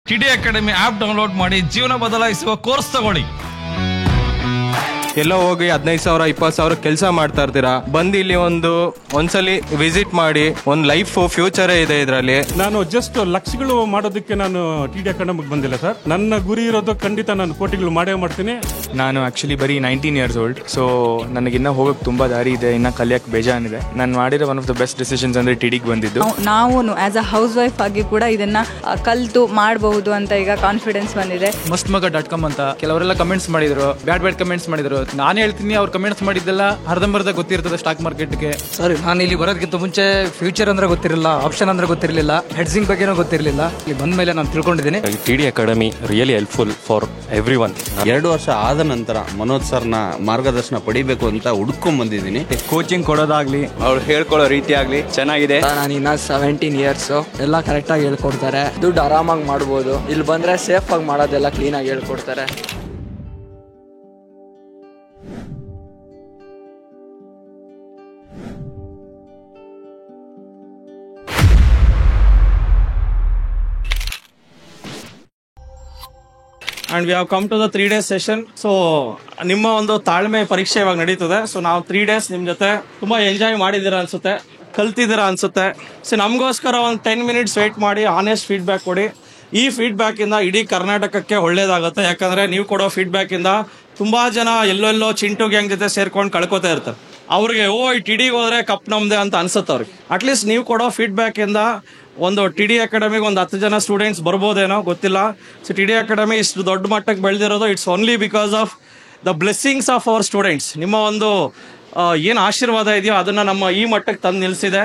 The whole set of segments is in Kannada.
ಟಿಡಿ ಅಕಾಡೆಮಿ ಆಪ್ ಡೌನ್ಲೋಡ್ ಮಾಡಿ ಜೀವನ ಬದಲಾಯಿಸುವ ಕೋರ್ಸ್ ತಗೊಳ್ಳಿ. ಎಲ್ಲೋ ಹೋಗಿ 15,000 20,000 ಕೆಲಸ ಮಾಡ್ತಾ ಇರ್ತೀರಾ, ಬಂದು ಇಲ್ಲಿ ಒಂದ್ಸಲಿ ವಿಸಿಟ್ ಮಾಡಿ. ಒಂದು ಲೈಫ್ ಫ್ಯೂಚರ್ ಇದೆ ಇದರಲ್ಲಿ. ನಾನು ಜಸ್ಟ್ ಲಕ್ಷಗಳು ಮಾಡೋದಕ್ಕೆ ನಾನು ಟಿಡಿ ಅಕಾಡೆಮಿಗೆ ಬಂದಿಲ್ಲ ಸರ್. ನನ್ನ ಗುರಿ ಇರೋದು ಖಂಡಿತ ನಾನು ಕೋಟಿಗಳು ಮಾಡೇ ಮಾಡ್ತೀನಿ. ನಾನು ಆಕ್ಚುಲಿ ಬರೀ 19 years old. ಸೊ ನನಗಿನ್ನ ಹೋಗಕ್ಕೆ ತುಂಬಾ ದಾರಿ ಇದೆ, ಇನ್ನ ಕಲಿಯಕ್ಕೆ ಬೇಜಾನಿದೆ. ನಾನು ಮಾಡಿರೋ one of the best decisions ಅಂದ್ರೆ ಟಿಡಿಗೆ ಬಂದಿದ್ದು. ನಾವು ಆಸ್ ಅ ಹೌಸ್ ವೈಫ್ ಆಗಿ ಕೂಡ ಇದನ್ನ ಕಲ್ತು ಮಾಡಬಹುದು ಅಂತ ಈಗ ಕಾನ್ಫಿಡೆನ್ಸ್ ಬಂದಿದೆ. mustmaga.com ಅಂತ ಕೆಲವರೆಲ್ಲ ಕಮೆಂಟ್ಸ್ ಮಾಡಿದ್ರು, ಬ್ಯಾಡ್ ಕಮೆಂಟ್ಸ್ ಮಾಡಿದ್ರು. ನಾನು ಹೇಳ್ತೀನಿ, ಅವ್ರು ಕಮೆಂಟ್ಸ್ ಮಾಡಿದ್ದೆಲ್ಲ ಅರ್ಧಂಬರ್ಧ ಗೊತ್ತಿರ್ತದೆ ಸ್ಟಾಕ್ ಮಾರ್ಕೆಟ್ಗೆ. ಸರಿ, ನಾನು ಇಲ್ಲಿ ಬರೋದಕ್ಕಿಂತ ಮುಂಚೆ ಫ್ಯೂಚರ್ ಅಂದ್ರೆ ಗೊತ್ತಿರಲಿಲ್ಲ, ಆಪ್ಷನ್ ಅಂದ್ರೆ ಗೊತ್ತಿರಲಿಲ್ಲ, ಹೆಡ್ಜಿಂಗ್ ಬಗ್ಗೆನೂ ಗೊತ್ತಿರಲಿಲ್ಲ. ಇಲ್ಲಿ ಬಂದ ಮೇಲೆ ನಾನು ತಿಳ್ಕೊಂಡಿದ್ದೀನಿ. TD academy really helpful for everyone. 2 ವರ್ಷ ಆದ ನಂತರ ಮನೋಜ್ ಸರ್ನ ಮಾರ್ಗದರ್ಶನ ಪಡಿಬೇಕು ಅಂತ ಹುಡ್ಕೊಂಡ್ ಬಂದಿದ್ದೀನಿ. ಕೋಚಿಂಗ್ ಕೊಡೋದಾಗ್ಲಿ, ಅವ್ರು ಹೇಳ್ಕೊಳ್ಳೋ ರೀತಿ ಆಗ್ಲಿ ಚೆನ್ನಾಗಿದೆ. ನಾನು ಇನ್ನ 17 years, ಎಲ್ಲ ಕರೆಕ್ಟಾಗಿ ಹೇಳ್ಕೊಡ್ತಾರೆ. ದುಡ್ಡು ಆರಾಮಾಗಿ ಮಾಡ್ಬೋದು. ಇಲ್ಲಿ ಬಂದ್ರೆ ಸೇಫ್ ಆಗಿ ಮಾಡೋದೆಲ್ಲ ಕ್ಲೀನಾಗಿ ಹೇಳ್ಕೊಡ್ತಾರೆ. And we have come to the 3 days session. So ನಿಮ್ಮ ಒಂದು ತಾಳ್ಮೆ ಪರೀಕ್ಷೆ ಇವಾಗ ನಡೀತದೆ. ಸೊ ನಾವು 3 days ನಿಮ್ಮ ಜೊತೆ ತುಂಬಾ ಎಂಜಾಯ್ ಮಾಡಿದ್ದೀರಾ ಅನ್ಸುತ್ತೆ, ಕಲ್ತಿದ್ದೀರಾ ಅನ್ಸುತ್ತೆ. ಸೊ ನಮಗೋಸ್ಕರ ಒಂದು 10 minutes ವೇಟ್ ಮಾಡಿ, ಆನೆಸ್ಟ್ ಫೀಡ್ಬ್ಯಾಕ್ ಕೊಡಿ. ಈ ಫೀಡ್ಬ್ಯಾಕ್ ಇಂದ ಇಡೀ ಕರ್ನಾಟಕಕ್ಕೆ ಒಳ್ಳೇದಾಗುತ್ತೆ. ಯಾಕಂದ್ರೆ ನೀವು ಕೊಡೋ ಫೀಡ್ಬ್ಯಾಕ್ ಇಂದ ತುಂಬಾ ಜನ ಎಲ್ಲೆಲ್ಲೋ ಚಿಂಟು ಗ್ಯಾಂಗ್ ಜೊತೆ ಸೇರ್ಕೊಂಡು ಕಳ್ಕೊತಾ ಇರ್ತಾರೆ. ಅವ್ರಿಗೆ ಈ ಟಿಡಿಗೆ ಹೋದ್ರೆ ಕಪ್ ನಮ್ದೆ ಅಂತ ಅನ್ಸುತ್ತೆ ಅವ್ರಿಗೆ. ಅಟ್ಲೀಸ್ಟ್ ನೀವು ಕೊಡೋ ಫೀಡ್ಬ್ಯಾಕ್ ಇಂದ ಒಂದು ಟಿಡಿ ಅಕಾಡೆಮಿಗೆ ಒಂದು 10 ಜನ ಸ್ಟೂಡೆಂಟ್ಸ್ ಬರ್ಬೋದೇನೋ ಗೊತ್ತಿಲ್ಲ. ಸೊ ಟಿಡಿ ಅಕಾಡೆಮಿ ಇಷ್ಟು ದೊಡ್ಡ ಮಟ್ಟಕ್ಕೆ ಬೆಳೆದಿರೋದು it's only because of the blessings of our students. ನಿಮ್ಮ ಒಂದು ಏನು ಆಶೀರ್ವಾದ ಇದೆಯೋ ಅದನ್ನು ನಮ್ಮ ಈ ಮಟ್ಟಕ್ಕೆ ತಂದು ನಿಲ್ಲಿಸಿದೆ.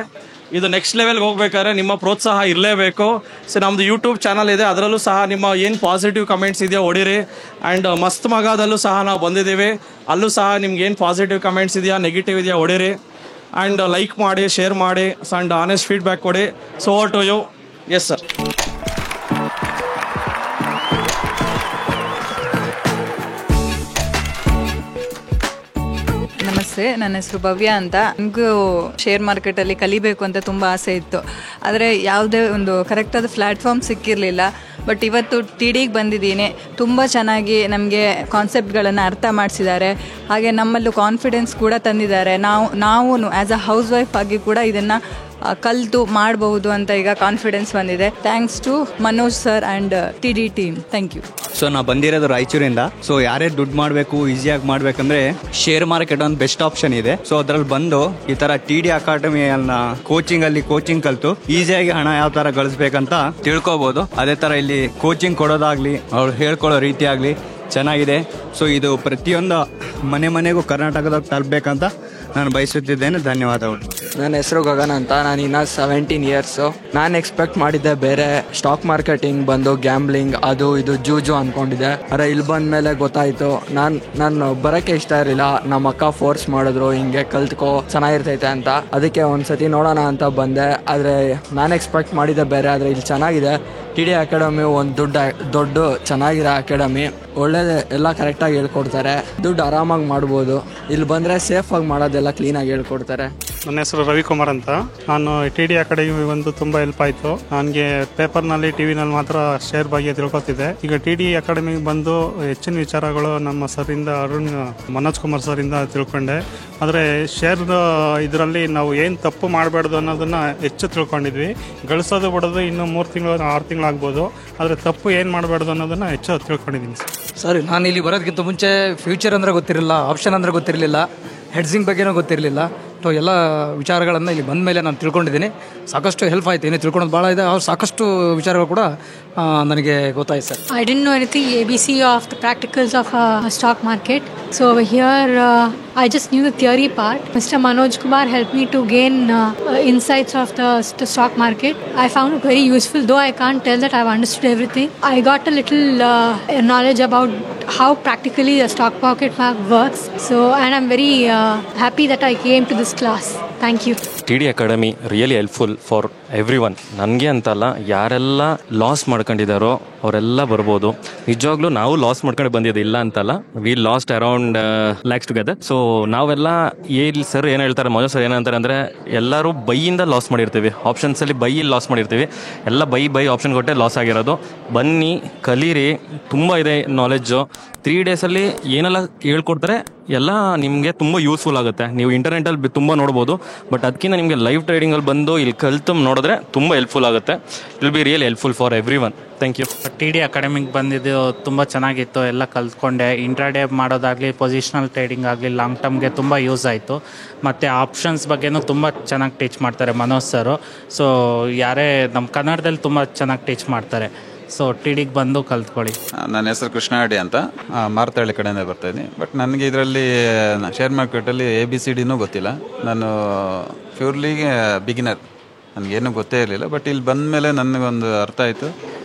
ಇದು ನೆಕ್ಸ್ಟ್ ಲೆವೆಲ್ಗೆ ಹೋಗ್ಬೇಕಾದ್ರೆ ನಿಮ್ಮ ಪ್ರೋತ್ಸಾಹ ಇರಲೇಬೇಕು. ಸೊ ನಮ್ಮದು ಯೂಟ್ಯೂಬ್ ಚಾನಲ್ ಇದೆ, ಅದರಲ್ಲೂ ಸಹ ನಿಮ್ಮ ಏನು ಪಾಸಿಟಿವ್ ಕಮೆಂಟ್ಸ್ ಇದೆಯೋ ಹೊಡೀರಿ. ಆ್ಯಂಡ್ ಮಸ್ತ್ ಮಗದಲ್ಲೂ ಸಹ ನಾವು ಬಂದಿದ್ದೀವಿ, ಅಲ್ಲೂ ಸಹ ನಿಮ್ಗೆ ಏನು ಪಾಸಿಟಿವ್ ಕಮೆಂಟ್ಸ್ ಇದೆಯಾ ನೆಗೆಟಿವ್ ಇದೆಯಾ ಹೊಡೀರಿ. ಆ್ಯಂಡ್ ಲೈಕ್ ಮಾಡಿ, ಶೇರ್ ಮಾಡಿ, ಆ್ಯಂಡ್ ಆನೆಸ್ಟ್ ಫೀಡ್ಬ್ಯಾಕ್ ಕೊಡಿ. So over to you. Yes sir. ನಮಸ್ತೆ, ನನ್ನ ಹೆಸರು ಭವ್ಯ ಅಂತ. ನನಗೂ ಶೇರ್ ಮಾರ್ಕೆಟಲ್ಲಿ ಕಲಿಬೇಕು ಅಂತ ತುಂಬ ಆಸೆ ಇತ್ತು, ಆದರೆ ಯಾವುದೇ ಒಂದು ಕರೆಕ್ಟಾದ ಪ್ಲ್ಯಾಟ್ಫಾರ್ಮ್ ಸಿಕ್ಕಿರಲಿಲ್ಲ. ಬಟ್ ಇವತ್ತು ಟಿಡಿಗೆ ಬಂದಿದ್ದೀನಿ. ತುಂಬ ಚೆನ್ನಾಗಿ ನಮಗೆ ಕಾನ್ಸೆಪ್ಟ್ಗಳನ್ನು ಅರ್ಥ ಮಾಡಿಸಿದ್ದಾರೆ, ಹಾಗೆ ನಮ್ಮಲ್ಲೂ ಕಾನ್ಫಿಡೆನ್ಸ್ ಕೂಡ ತಂದಿದ್ದಾರೆ. ನಾವು ಆ್ಯಸ್ ಅ ಹೌಸ್ ವೈಫ್ ಆಗಿ ಕೂಡ ಇದನ್ನು ಕಲಿತು ಮಾಡಬಹುದು ಅಂತ ಈಗ ಕಾನ್ಫಿಡೆನ್ಸ್ ಬಂದಿದೆ. Thanks to Manoj sir and TD team. Thank you. So ನಾ ಬಂದಿರೋದು ರಾಯಚೂರಿಂದ. ಸೊ ಯಾರೇ ದುಡ್ಡು ಮಾಡಬೇಕು, ಈಸಿಯಾಗಿ ಮಾಡ್ಬೇಕಂದ್ರೆ ಶೇರ್ ಮಾರ್ಕೆಟ್ ಒಂದು ಬೆಸ್ಟ್ ಆಪ್ಷನ್ ಇದೆ. ಸೊ ಅದ್ರಲ್ಲಿ ಬಂದು ಈ ತರ ಟಿಡಿ ಅಕಾಡೆಮಿಯನ್ನ ಕೋಚಿಂಗ್ ಕಲ್ತು ಈಸಿಯಾಗಿ ಹಣ ಯಾವ ತರ ಗಳಿಸ್ಬೇಕಂತ ತಿಳ್ಕೊಬಹುದು. ಅದೇ ತರ ಇಲ್ಲಿ ಕೋಚಿಂಗ್ ಕೊಡೋದಾಗ್ಲಿ, ಅವ್ರು ಹೇಳ್ಕೊಳ್ಳೋ ರೀತಿ ಆಗ್ಲಿ ಚೆನ್ನಾಗಿದೆ. ಸೊ ಇದು ಪ್ರತಿಯೊಂದು ಮನೆಗೂ ಕರ್ನಾಟಕದಾಗ ತಲುಪಬೇಕಂತ ನಾನು ಬಯಸುತ್ತಿದ್ದೇನೆ. ಧನ್ಯವಾದಗಳು. ನನ್ನ ಹೆಸರು ಗಗನ್ ಅಂತ. ನಾನು ಇನ್ನ 17 years. ನಾನು ಎಕ್ಸ್ಪೆಕ್ಟ್ ಮಾಡಿದ್ದೆ ಬೇರೆ, ಸ್ಟಾಕ್ ಮಾರ್ಕೆಟಿಂಗ್ ಬಂದು ಗ್ಯಾಂಬ್ಲಿಂಗ್ ಅದು ಇದು ಜೂಜು ಅನ್ಕೊಂಡಿದ್ದೆ. ಆದರೆ ಇಲ್ಲಿ ಬಂದ ಮೇಲೆ ಗೊತ್ತಾಯ್ತು, ನಾನು ಬರೋಕ್ಕೆ ಇಷ್ಟ ಇರಲಿಲ್ಲ. ನಮ್ಮ ಅಕ್ಕ ಫೋರ್ಸ್ ಮಾಡಿದ್ರು, ಹಿಂಗೆ ಕಲ್ತ್ಕೋ ಚೆನ್ನಾಗಿರ್ತೈತೆ ಅಂತ. ಅದಕ್ಕೆ ಒಂದ್ಸತಿ ನೋಡೋಣ ಅಂತ ಬಂದೆ. ಆದರೆ ನಾನು ಎಕ್ಸ್ಪೆಕ್ಟ್ ಮಾಡಿದ್ದೆ ಬೇರೆ, ಆದರೆ ಇಲ್ಲಿ ಚೆನ್ನಾಗಿದೆ. ಟಿಡಿ ಅಕಾಡೆಮಿ ಒಂದು ದೊಡ್ಡ ಚೆನ್ನಾಗಿರೋ ಅಕಾಡೆಮಿ. ಒಳ್ಳೇದು, ಎಲ್ಲ ಕರೆಕ್ಟಾಗಿ ಹೇಳ್ಕೊಡ್ತಾರೆ. ದುಡ್ಡು ಆರಾಮಾಗಿ ಮಾಡ್ಬೋದು. ಇಲ್ಲಿ ಬಂದರೆ ಸೇಫಾಗಿ ಮಾಡೋದೆಲ್ಲ ಕ್ಲೀನಾಗಿ ಹೇಳ್ಕೊಡ್ತಾರೆ. ನನ್ನ ಹೆಸರು ರವಿಕುಮಾರ್ ಅಂತ. ನಾನು ಟಿಡಿ ಅಕಾಡೆಮಿ ಬಂದು ತುಂಬ ಹೆಲ್ಪ್ ಆಯಿತು. ನನಗೆ ಪೇಪರ್ನಲ್ಲಿ ಟಿವಿನಲ್ಲಿ ಮಾತ್ರ ಶೇರ್ ಬಗ್ಗೆ ತಿಳ್ಕೊತಿದ್ದೆ. ಈಗ ಟಿಡಿ ಅಕಾಡೆಮಿಗೆ ಬಂದು ಹೆಚ್ಚಿನ ವಿಚಾರಗಳು ನಮ್ಮ ಸರಿಂದ ಮನೋಜ್ ಕುಮಾರ್ ಸರಿಂದ ತಿಳ್ಕೊಂಡೆ. ಆದರೆ ಶೇರ್ ಇದರಲ್ಲಿ ನಾವು ಏನು ತಪ್ಪು ಮಾಡಬಾರ್ದು ಅನ್ನೋದನ್ನು ಹೆಚ್ಚು ತಿಳ್ಕೊಂಡಿದ್ವಿ. ಗಳಿಸೋದು ಬಿಡೋದು ಇನ್ನೂ 3 ತಿಂಗಳು 6 ತಿಂಗಳು ಆಗ್ಬೋದು, ಆದರೆ ತಪ್ಪು ಏನು ಮಾಡಬಾರ್ದು ಅನ್ನೋದನ್ನು ಹೆಚ್ಚು ತಿಳ್ಕೊಂಡಿದ್ದೀನಿ. ಸರಿ, ನಾನು ಇಲ್ಲಿ ಬರೋದಕ್ಕಿಂತ ಮುಂಚೆ ಫ್ಯೂಚರ್ ಅಂದ್ರೆ ಗೊತ್ತಿರಲಿಲ್ಲ, ಆಪ್ಷನ್ ಅಂದ್ರೆ ಗೊತ್ತಿರಲಿಲ್ಲ, ಹೆಡ್ಜಿಂಗ್ ಬಗ್ಗೆನೂ ಗೊತ್ತಿರಲಿಲ್ಲ. ಸೊ ಎಲ್ಲ ವಿಚಾರಗಳನ್ನು ಇಲ್ಲಿ ಬಂದ ಮೇಲೆ ನಾನು ತಿಳ್ಕೊಂಡಿದ್ದೀನಿ. ಸಾಕಷ್ಟು ಹೆಲ್ಪ್ ಆಯಿತು. ಏನೇ ತಿಳ್ಕೊಳೋದು ಭಾಳ ಇದೆ, ಅವ್ರು ಸಾಕಷ್ಟು ವಿಚಾರಗಳು ಕೂಡ ನನಗೆ ಗೊತ್ತಾಯ್ತು sir. I didn't know anything ABC of the practicals of a stock market. So over here I just knew the theory part. Mr. Manoj Kumar helped me to gain insights of the stock market. I found it very useful, though I can't tell that I've understood everything. I got a little knowledge about how practically the stock market works. So, and I'm very happy that I came to this class. Thank you. TD Academy really helpful for every one. ನನಗೆ ಅಂತಲ್ಲ, ಯಾರೆಲ್ಲ ಲಾಸ್ ಮಾಡ್ಕೊಂಡಿದ್ದಾರೋ ಅವರೆಲ್ಲ ಬರ್ಬೋದು. ನಿಜವಾಗ್ಲೂ ನಾವು ಲಾಸ್ ಮಾಡ್ಕೊಂಡು ಬಂದಿದ್ದು ಇಲ್ಲ ಅಂತಲ್ಲ. V last around lakhs together. So ನಾವೆಲ್ಲ ಸರ್ ಏನು ಹೇಳ್ತಾರೆ, ಮನೋಜ್ ಸರ್ ಏನಂತಾರೆ ಅಂದರೆ, ಎಲ್ಲರೂ ಬೈಯಿಂದ ಲಾಸ್ ಮಾಡಿರ್ತೀವಿ, ಆಪ್ಷನ್ಸಲ್ಲಿ ಬೈ ಲಾಸ್ ಮಾಡಿರ್ತೀವಿ. ಎಲ್ಲ ಬೈ ಆಪ್ಷನ್ ಕೊಟ್ಟೆ ಲಾಸ್ ಆಗಿರೋದು. ಬನ್ನಿ, ಕಲೀರಿ, ತುಂಬ ಇದೆ ನಾಲೆಡ್ಜು. 3 ಡೇಸಲ್ಲಿ ಏನೆಲ್ಲ ಹೇಳ್ಕೊಡ್ತಾರೆ ಎಲ್ಲ ನಿಮಗೆ ತುಂಬ ಯೂಸ್ಫುಲ್ ಆಗುತ್ತೆ. ನೀವು ಇಂಟರ್ನೆಟಲ್ಲಿ ತುಂಬ ನೋಡ್ಬೋದು, ಬಟ್ ಅದಕ್ಕಿಂತ ನಿಮಗೆ ಲೈವ್ ಟ್ರೇಡಿಂಗಲ್ಲಿ ಬಂದು ಇಲ್ಲಿ ಕಲ್ತು ನೋಡಿದ್ರೆ ತುಂಬ ಹೆಲ್ಪ್ಫುಲ್ ಆಗುತ್ತೆ. Will be real helpful for everyone. Thank you. TD ಅಕಾಡೆಮಿಗೆ ಬಂದಿದ್ದು ತುಂಬ ಚೆನ್ನಾಗಿತ್ತು, ಎಲ್ಲ ಕಲ್ತ್ಕೊಂಡೆ. ಇಂಟ್ರಾಡೇ ಮಾಡೋದಾಗಲಿ, ಪೊಸಿಷನಲ್ ಟ್ರೇಡಿಂಗ್ ಆಗಲಿ, ಲಾಂಗ್ ಟರ್ಮ್ಗೆ ತುಂಬ ಯೂಸ್ ಆಯಿತು. ಮತ್ತು ಆಪ್ಷನ್ಸ್ ಬಗ್ಗೆನೂ ತುಂಬ ಚೆನ್ನಾಗಿ ಟೀಚ್ ಮಾಡ್ತಾರೆ ಮನೋಜ್ ಸರು. ಸೊ ಯಾರೇ ನಮ್ಮ ಕನ್ನಡದಲ್ಲಿ ತುಂಬ ಚೆನ್ನಾಗಿ ಟೀಚ್ ಮಾಡ್ತಾರೆ. ಸೊ TDಗೆ ಬಂದು ಕಲ್ತ್ಕೊಳ್ಳಿ. ನನ್ನ ಹೆಸರು ಕೃಷ್ಣ ಅಡಿ ಅಂತ, ಮಾರ್ತಳ್ಳಿ ಕಡೆಯಿಂದ ಬರ್ತಾಯಿದ್ದೀನಿ. ಬಟ್ ನನಗೆ ಇದರಲ್ಲಿ ಶೇರ್ ಮಾರ್ಕೆಟಲ್ಲಿ ABCDನೂ ಗೊತ್ತಿಲ್ಲ. ನಾನು ಪ್ಯೂರ್ಲಿ ಬಿಗಿನರ್, ನನಗೇನು ಗೊತ್ತೇ ಇರಲಿಲ್ಲ. ಬಟ್ ಇಲ್ಲಿ ಬಂದ ಮೇಲೆ ನನಗೊಂದು ಅರ್ಥ ಆಯಿತು,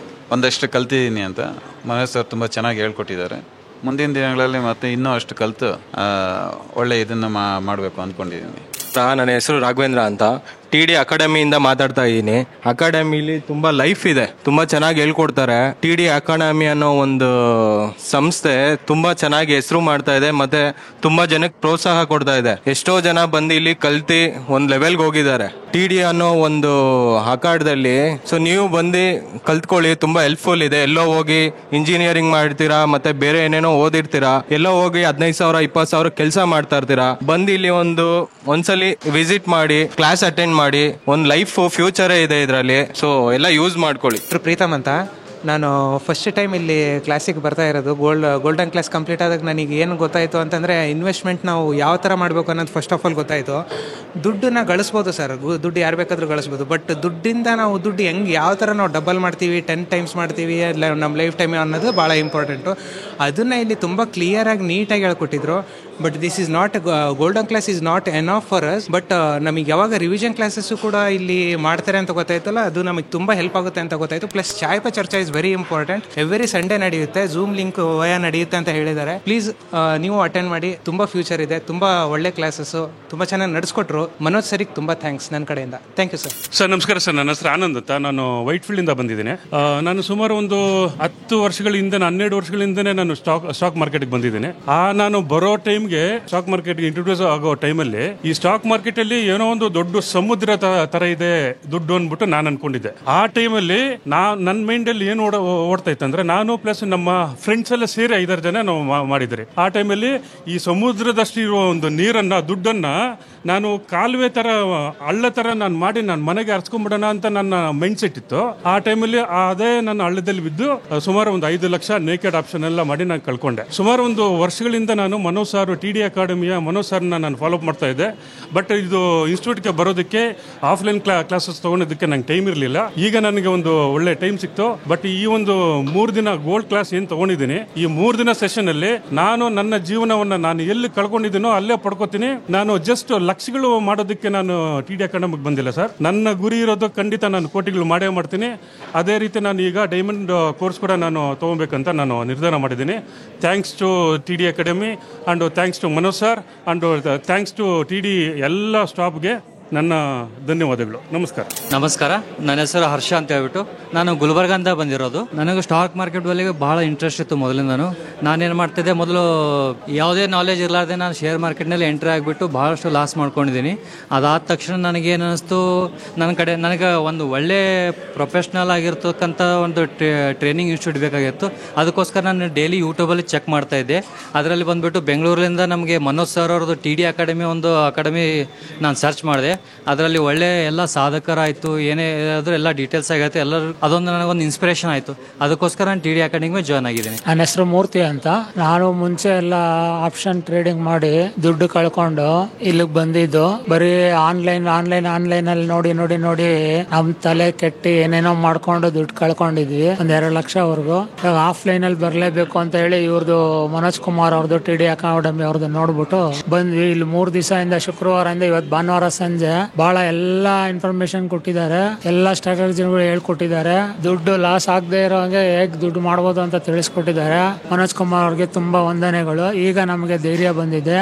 ಒಂದಷ್ಟು ಕಲ್ತಿದ್ದೀನಿ ಅಂತ. ಮನೋಜ್ ಸರ್ ತುಂಬ ಚೆನ್ನಾಗಿ ಹೇಳ್ಕೊಟ್ಟಿದ್ದಾರೆ. ಮುಂದಿನ ದಿನಗಳಲ್ಲಿ ಮತ್ತೆ ಇನ್ನೂ ಅಷ್ಟು ಕಲಿತು ಒಳ್ಳೆ ಇದನ್ನು ಮಾಡಬೇಕು ಅಂದ್ಕೊಂಡಿದ್ದೀನಿ. ನನ್ನ ಹೆಸರು ರಾಘವೇಂದ್ರ ಅಂತ, TD ಅಕಾಡೆಮಿಯಿಂದ ಮಾತಾಡ್ತಾ ಇದ್ದೀನಿ. ಅಕಾಡೆಮಿಲಿ ತುಂಬಾ ಲೈಫ್ ಇದೆ, ತುಂಬಾ ಚೆನ್ನಾಗಿ ಹೇಳ್ಕೊಡ್ತಾರೆ. TD ಅಕಾಡೆಮಿ ಅನ್ನೋ ಒಂದು ಸಂಸ್ಥೆ ತುಂಬಾ ಚೆನ್ನಾಗಿ ಹೆಸರು ಮಾಡ್ತಾ ಇದೆ, ಮತ್ತೆ ತುಂಬಾ ಜನಕ್ಕೆ ಪ್ರೋತ್ಸಾಹ ಕೊಡ್ತಾ ಇದೆ. ಎಷ್ಟೋ ಜನ ಬಂದು ಇಲ್ಲಿ ಕಲ್ತಿ ಒಂದ್ ಲೆವೆಲ್ಗೆ ಹೋಗಿದ್ದಾರೆ TD ಅನ್ನೋ ಒಂದು ಅಕಾಡೆದಲ್ಲಿ. ಸೊ ನೀವು ಬಂದು ಕಲ್ತ್ಕೊಳ್ಳಿ, ತುಂಬಾ ಹೆಲ್ಪ್ಫುಲ್ ಇದೆ. ಎಲ್ಲೋ ಹೋಗಿ ಇಂಜಿನಿಯರಿಂಗ್ ಮಾಡ್ತೀರಾ, ಮತ್ತೆ ಬೇರೆ ಏನೇನೋ ಓದಿರ್ತೀರಾ, ಎಲ್ಲೋ ಹೋಗಿ 15,000 20,000 ಕೆಲಸ ಮಾಡ್ತಾ ಇರ್ತೀರಾ. ಬಂದು ಇಲ್ಲಿ ಒಂದ್ಸಲಿ ವಿಸಿಟ್ ಮಾಡಿ, ಕ್ಲಾಸ್ ಅಟೆಂಡ್ ಮಾಡಿ, ಒಂದು ಲೈಫ್ ಫ್ಯೂಚರೇ ಇದೆ ಇದರಲ್ಲಿ. ಸೊ ಎಲ್ಲ ಯೂಸ್ ಮಾಡ್ಕೊಳ್ಳಿ. ಪ್ರೀತಮ್ ಅಂತ, ನಾನು ಫಸ್ಟ್ ಟೈಮ್ ಇಲ್ಲಿ ಕ್ಲಾಸಿಗೆ ಬರ್ತಾ ಇರೋದು. ಗೋಲ್ಡನ್ ಕ್ಲಾಸ್ ಕಂಪ್ಲೀಟ್ ಆದಾಗ ನನಗೆ ಏನು ಗೊತ್ತಾಯಿತು ಅಂತಂದರೆ, ಇನ್ವೆಸ್ಟ್ಮೆಂಟ್ ನಾವು ಯಾವ ಥರ ಮಾಡಬೇಕು ಅನ್ನೋದು ಫಸ್ಟ್ ಆಫ್ ಆಲ್ ಗೊತ್ತಾಯಿತು. ದುಡ್ಡನ್ನ ಗಳಿಸ್ಬೋದು ಸರ್, ದುಡ್ಡು ಯಾರು ಬೇಕಾದರೂ ಗಳಿಸ್ಬೋದು. ಬಟ್ ದುಡ್ಡಿಂದ ನಾವು ದುಡ್ಡು ಯಾವ ಥರ ನಾವು ಡಬಲ್ ಮಾಡ್ತೀವಿ, 10 ಟೈಮ್ಸ್ ಮಾಡ್ತೀವಿ ನಮ್ಮ ಲೈಫ್ ಟೈಮ್ ಅನ್ನೋದು ಭಾಳ ಇಂಪಾರ್ಟೆಂಟು. ಅದನ್ನು ಇಲ್ಲಿ ತುಂಬ ಕ್ಲಿಯರಾಗಿ ನೀಟಾಗಿ ಹೇಳ್ಕೊಟ್ಟಿದ್ರು. But this is not, golden class is not enough for us. But ನಮಗೆ ಯಾವಾಗ ರಿವಿಷನ್ ಕ್ಲಾಸಸ್ಸು ಕೂಡ ಇಲ್ಲಿ ಮಾಡ್ತಾರೆ ಅಂತ ಗೊತ್ತಾಯ್ತಲ್ಲ, ಅದು ನಮಗೆ ತುಂಬ ಹೆಲ್ಪ್ ಆಗುತ್ತೆ ಅಂತ ಗೊತ್ತಾಯಿತು. Plus chai Pe Charcha is very important. Every Sunday ನಡೆಯುತ್ತೆ, ಝೂಮ್ ಲಿಂಕ್ ವಯ ನಡೆಯುತ್ತೆ ಅಂತ ಹೇಳಿದ್ದಾರೆ. ಪ್ಲೀಸ್ ನೀವು ಅಟೆಂಡ್ ಮಾಡಿ, ತುಂಬ ಫ್ಯೂಚರ್ ಇದೆ, ತುಂಬ ಒಳ್ಳೆ ಕ್ಲಾಸಸ್ಸು, ತುಂಬ ಚೆನ್ನಾಗಿ ನಡೆಸ್ಕೊಟ್ರು. ಮನೋಜ್ ಸರಿಗೆ ತುಂಬ ಥ್ಯಾಂಕ್ಸ್ ನನ್ನ ಕಡೆಯಿಂದ. Thank you sir. ಸರ್ ನಮಸ್ಕಾರ ಸರ್, ನನ್ನ ಹೆಸರು ಆನಂದ್ ಅಂತ, ನಾನು ವೈಟ್ಫೀಲ್ಡಿಂದ ಬಂದಿದ್ದೇನೆ. ನಾನು ಸುಮಾರು ಒಂದು 10 ವರ್ಷಗಳಿಂದ, 12 ವರ್ಷಗಳಿಂದನೇ ನಾನು ಸ್ಟಾಕ್ ಮಾರ್ಕೆಟ್ಗೆ ಬಂದಿದ್ದೇನೆ. ನಾನು ಬರೋ ಟೈಮ್ಗೆ ಸ್ಟಾಕ್ ಮಾರ್ಕೆಟ್ಗೆ ಇಂಟ್ರೊಡ್ಯೂಸ್ ಆಗೋ ಟೈಮಲ್ಲಿ ಈ ಸ್ಟಾಕ್ ಮಾರ್ಕೆಟ್ ಅಲ್ಲಿ ಏನೋ ಒಂದು ದೊಡ್ಡ ಸಮುದ್ರ ತರ ಇದೆ ದುಡ್ಡು ಅಂದ್ಬಿಟ್ಟು ನಾನು ಅನ್ಕೊಂಡಿದ್ದೆ. ಆ ಟೈಮಲ್ಲಿ ನನ್ನ ಮೈಂಡ್ ಅಲ್ಲಿ ಏನು ಓಡ್ತಾ ಇತ್ತಂದ್ರೆ, ನಾನು ಪ್ಲಸ್ ನಮ್ಮ ಫ್ರೆಂಡ್ಸ್ ಎಲ್ಲ ಸೇರಿ 5 ಜನ ನಾವು ಮಾಡಿದ್ರಿ. ಆ ಟೈಮಲ್ಲಿ ಈ ಸಮುದ್ರದಷ್ಟು ಇರುವ ಒಂದು ನೀರನ್ನ, ದುಡ್ಡನ್ನ ನಾನು ಕಾಲುವೆ ತರ, ಹಳ್ಳ ತರ ನಾನು ಮಾಡಿ ನಾನು ಮನೆಗೆ ಹರ್ಸ್ಕೊಂಡ್ಬಿಡೋಣ ಅಂತ ನನ್ನ ಮೈಂಡ್ ಸೆಟ್ ಇತ್ತು. ಆ ಟೈಮಲ್ಲಿ ಅದೇ ನನ್ನ ಹಳ್ಳದಲ್ಲಿ ಬಿದ್ದು ಸುಮಾರು ಒಂದು 5 ಲಕ್ಷ ನೇಕೆಡ್ ಆಪ್ಷನ್ ಎಲ್ಲ ಮಾಡಿ ನಾನು ಕಳ್ಕೊಂಡೆ. ಸುಮಾರು ಒಂದು ವರ್ಷಗಳಿಂದ ನಾನು ಮನೋಜ್ ಸಾರ್, TD ಅಕಾಡೆಮಿಯ ಮನೋಜ್ ಸರ್ನ ನಾನು ಫಾಲೋ ಅಪ್ ಮಾಡ್ತಾ ಇದ್ದೆ. ಬಟ್ ಇದು ಇನ್ಸ್ಟಿಟ್ಯೂಟ್ಗೆ ಬರೋದಕ್ಕೆ ಆಫ್ಲೈನ್ ಕ್ಲಾಸಸ್ ತಗೊಳೋದಕ್ಕೆ ನಂಗೆ ಟೈಮ್ ಇರಲಿಲ್ಲ. ಈಗ ನನಗೆ ಒಂದು ಒಳ್ಳೆ ಟೈಮ್ ಸಿಕ್ತು. ಬಟ್ ಈ ಒಂದು 3 ದಿನ ಗೋಲ್ಡ್ ಕ್ಲಾಸ್ ಏನು ತಗೊಂಡಿದ್ದೀನಿ, ಈ 3 ದಿನ ಸೆಷನ್ ಅಲ್ಲಿ ನಾನು ನನ್ನ ಜೀವನವನ್ನ ನಾನು ಎಲ್ಲಿ ಕಳ್ಕೊಂಡಿದ್ದೀನೋ ಅಲ್ಲೇ ಪಡ್ಕೋತೀನಿ. ನಾನು ಜಸ್ಟ್ ಲಕ್ಷಗಳು ಮಾಡೋದಕ್ಕೆ ನಾನು TD ಅಕಾಡೆಮಿಗೆ ಬಂದಿಲ್ಲ ಸರ್. ನನ್ನ ಗುರಿ ಇರೋದು ಖಂಡಿತ ನಾನು ಕೋಟಿಗಳು ಮಾಡೇ ಮಾಡ್ತೀನಿ. ಅದೇ ರೀತಿ ನಾನು ಈಗ ಡೈಮಂಡ್ ಕೋರ್ಸ್ ಕೂಡ ನಾನು ತಗೋಬೇಕಂತ ನಾನು ನಿರ್ಧಾರ ಮಾಡಿದ್ದೀನಿ. Thanks to TD academy and thanks to Manoj sir and thanks to TD ಎಲ್ಲ ಸ್ಟಾಫ್ಗೆ ನನ್ನ ಧನ್ಯವಾದಗಳು. ನಮಸ್ಕಾರ. ನನ್ನ ಹೆಸರು ಹರ್ಷ ಅಂತ ಹೇಳ್ಬಿಟ್ಟು, ನಾನು ಗುಲ್ಬರ್ಗಂದ ಬಂದಿರೋದು. ನನಗೆ ಸ್ಟಾಕ್ ಮಾರ್ಕೆಟ್ ಬಗ್ಗೆ ಭಾಳ ಇಂಟ್ರೆಸ್ಟ್ ಇತ್ತು ಮೊದಲಿಂದನು. ನಾನೇನು ಮಾಡ್ತಿದ್ದೆ, ಮೊದಲು ಯಾವುದೇ ನಾಲೆಜ್ ಇರಲಾರ್ದೆ ನಾನು ಶೇರ್ ಮಾರ್ಕೆಟ್ನಲ್ಲಿ ಎಂಟ್ರಿ ಆಗಿಬಿಟ್ಟು ಭಾಳಷ್ಟು ಲಾಸ್ ಮಾಡ್ಕೊಂಡಿದ್ದೀನಿ. ಅದಾದ ತಕ್ಷಣ ನನಗೇನು ಅನ್ನಿಸ್ತು, ನನಗೆ ಒಂದು ಒಳ್ಳೆ ಪ್ರೊಫೆಷ್ನಲ್ ಆಗಿರ್ತಕ್ಕಂಥ ಒಂದು ಟ್ರೈನಿಂಗ್ ಇನ್ಸ್ಟಿಟ್ಯೂಟ್ ಬೇಕಾಗಿತ್ತು. ಅದಕ್ಕೋಸ್ಕರ ನಾನು ಡೈಲಿ ಯೂಟ್ಯೂಬಲ್ಲಿ ಚೆಕ್ ಮಾಡ್ತಾ ಇದ್ದೆ. ಅದರಲ್ಲಿ ಬಂದುಬಿಟ್ಟು ಬೆಂಗಳೂರಿಂದ ನಮಗೆ ಮನೋಜ್ ಸರ್ ಅವ್ರದ್ದು TD ಅಕಾಡೆಮಿ ಒಂದು ಅಕಾಡೆಮಿ ನಾನು ಸರ್ಚ್ ಮಾಡಿದೆ. ಅದರಲ್ಲಿ ಒಳ್ಳೆ ಎಲ್ಲ ಸಾಧಕರಾಯಿತು, ಏನೇ ಆದರೂ ಎಲ್ಲ ಡೀಟೇಲ್ಸ್ ಆಗೈತೆ, ಎಲ್ಲರೂ ಅದೊಂದು ನನಗೊಂದು ಇನ್ಸ್ಪಿರೇಷನ್ ಆಯಿತು. ಅದಕ್ಕೋಸ್ಕರ ನಾನು TD ಅಕಾಡೆಮಿಗೆ ಜಾಯ್ನ್ ಆಗಿದ್ದೀನಿ. ನನ್ನ ಹೆಸರು ಮೂರ್ತಿ ಅಂತ. ನಾನು ಮುಂಚೆ ಎಲ್ಲ ಆಪ್ಷನ್ ಟ್ರೇಡಿಂಗ್ ಮಾಡಿ ದುಡ್ಡು ಕಳ್ಕೊಂಡು ಇಲ್ಲಿಗೆ ಬಂದಿದ್ದು. ಬರೀ ಆನ್ಲೈನ್ ಅಲ್ಲಿ ನೋಡಿ ನಮ್ ತಲೆ ಕೆಟ್ಟಿ ಏನೇನೋ ಮಾಡ್ಕೊಂಡು ದುಡ್ಡು ಕಳ್ಕೊಂಡಿದ್ವಿ, 1-2 ಲಕ್ಷವರೆಗೂ. ಆಫ್ಲೈನ್ ಅಲ್ಲಿ ಬರ್ಲೇಬೇಕು ಅಂತ ಹೇಳಿ ಇವ್ರದ್ದು ಮನೋಜ್ ಕುಮಾರ್ ಅವ್ರದ್ದು TD ಅಕಾಡೆಮಿ ಅವ್ರದ್ದು ನೋಡ್ಬಿಟ್ಟು ಬಂದ್ವಿ. ಇಲ್ಲಿ 3 ದಿವಸದಿಂದ, ಶುಕ್ರವಾರದಿಂದ ಇವತ್ತು ಭಾನುವಾರ ಸಂಜೆ ಇದೆ. ಬಹಳ ಎಲ್ಲಾ ಇನ್ಫಾರ್ಮೇಶನ್ ಕೊಟ್ಟಿದ್ದಾರೆ, ಎಲ್ಲಾ ಸ್ಟ್ರಾಟಜಿಗಳು ಹೇಳ್ಕೊಟ್ಟಿದ್ದಾರೆ. ದುಡ್ಡು ಲಾಸ್ ಆಗದೆ ಇರೋ ಹಾಗೆ ಹೇಗ್ ದುಡ್ಡು ಮಾಡ್ಬೋದು ಅಂತ ತಿಳಿಸ್ಕೊಟ್ಟಿದ್ದಾರೆ. ಮನೋಜ್ ಕುಮಾರ್ ಅವ್ರಿಗೆ ತುಂಬಾ ವಂದನೆಗಳು. ಈಗ ನಮಗೆ ಧೈರ್ಯ ಬಂದಿದೆ,